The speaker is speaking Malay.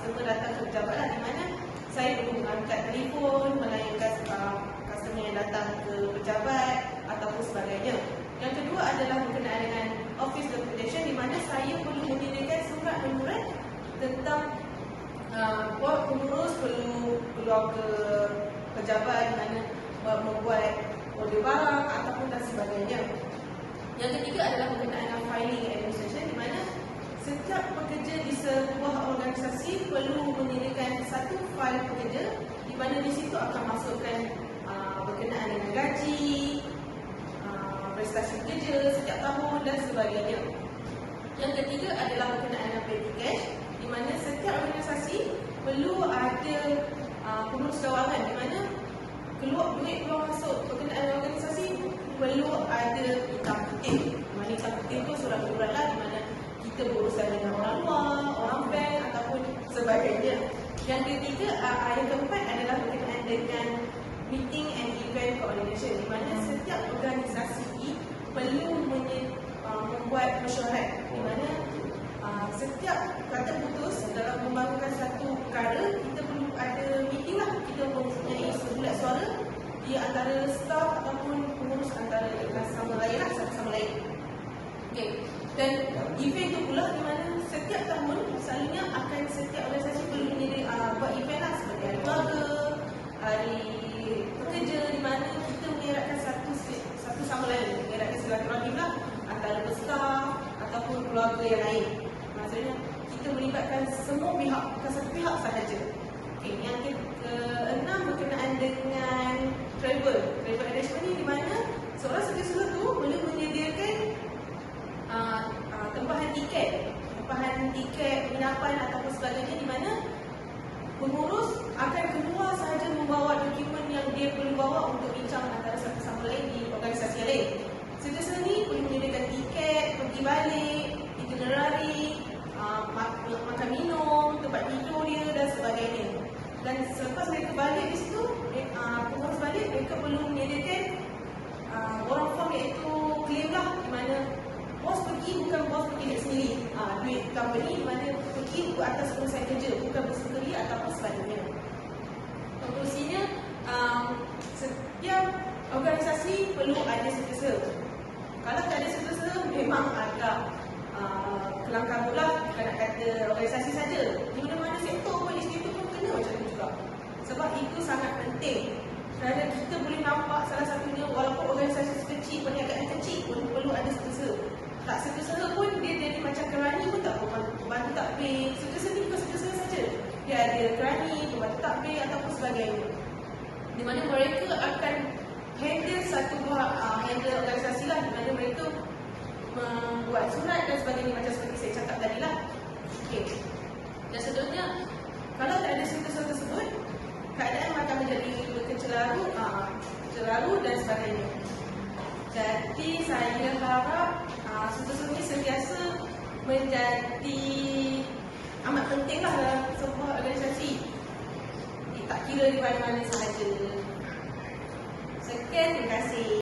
customer datang ke pejabat lah, di mana saya perlu angkat telefon, melayani customer yang datang ke pejabat ataupun sebagainya. Yang kedua adalah berkenaan dengan office documentation, di mana saya perlu menyediakan surat menyurat tentang pengurus perlu keluar ke pejabat di mana membuat order barang ataupun dan sebagainya. Yang ketiga adalah berkenaan dengan filing administration, di mana setiap pekerja di sebuah organisasi perlu menyediakan satu fail pekerja, di mana di situ akan masukkan berkenaan dengan gaji, prestasi kerja setiap tahun dan sebagainya. Yang ketiga adalah berkenaan dengan petty cash, di mana setiap organisasi perlu ada pengurus cawangan, di mana duit keluar masuk berkenaan organisasi perlu ada hitam putih. Di mana hitam putih itu surat menyurat lah, di mana kita berurusan dengan orang luar, orang bank ataupun sebagainya. Yang ketiga, yang keempat adalah berkenaan dengan meeting and event coordination, di mana setiap organisasi perlu membuat mesyuarat, di mana setiap kata putus dalam membangunkan satu perkara, kita perlu ada meeting lah. Kita mempunyai sebulat suara di antara staf ataupun pengurus antara sama lain lah, satu sama lain. Okay. Dan event itu pula di mana setiap tahun selalunya akan setiap organisasi perlu buat event lah, seperti hari keluarga, hari pekerja, di mana kita mengeratkan satu sama lain, mengeratkan silaturahim lah antara staf ataupun keluarga yang lain. Maksudnya kita melibatkan semua pihak, bukan satu pihak sahaja. Okay. Yang keenam berkenaan dengan travel arrangement ni, di mana seorang setiausaha tu boleh menyediakan tempahan tiket penginapan ataupun sebagainya, di mana pengurus akan keluar sahaja membawa dokumen yang dia perlu bawa untuk bincang antara satu sama lain di organisasi yang lain. Setiausaha ni boleh menyediakan tiket, pergi balik, itinerary, makan minum, tempat tidur dia dan sebagainya. Dan selepas mereka balik di situ, pengurus balik, mereka perlu menyediakan orang form iaitu claim lah, di mana bos pergi bukan bos pergi dek sendiri, duit company, di mana pergi atas urusan kerja, bukan bersendiri ataupun sebagainya. Konklusinya, setiap organisasi perlu ada setiausaha. Kalau tak ada setiausaha, memang agak kelang kabut lah, bukan nak kata organisasi saja. Di mana-mana sektor pun, institut pun kena macam tu juga. Sebab itu sangat penting. Kerana kita boleh nampak salah satunya, walaupun organisasi kecil, perniagaan kecil pun perlu ada setiausaha. Tak setiausaha pun dia jadi macam kerani pun tak pembantu takbir. Setiausaha ni bukan setiausaha saja. Dia ada kerani, pembantu takbir ataupun sebagainya. Di mana mereka akan handle satu handle organisasi lah, di mana mereka membuat surat dan sebagainya, macam seperti saya cakap tadi lah. Okay. Dan seterusnya, kalau tak ada setiausaha tersebut, keadaan akan menjadi celaru dan sebagainya. Jadi saya harap setiausaha ini sentiasa menjadi amat penting lah dalam sebuah organisasi. Tak kira di mana-mana sahaja. Sekian, terima kasih.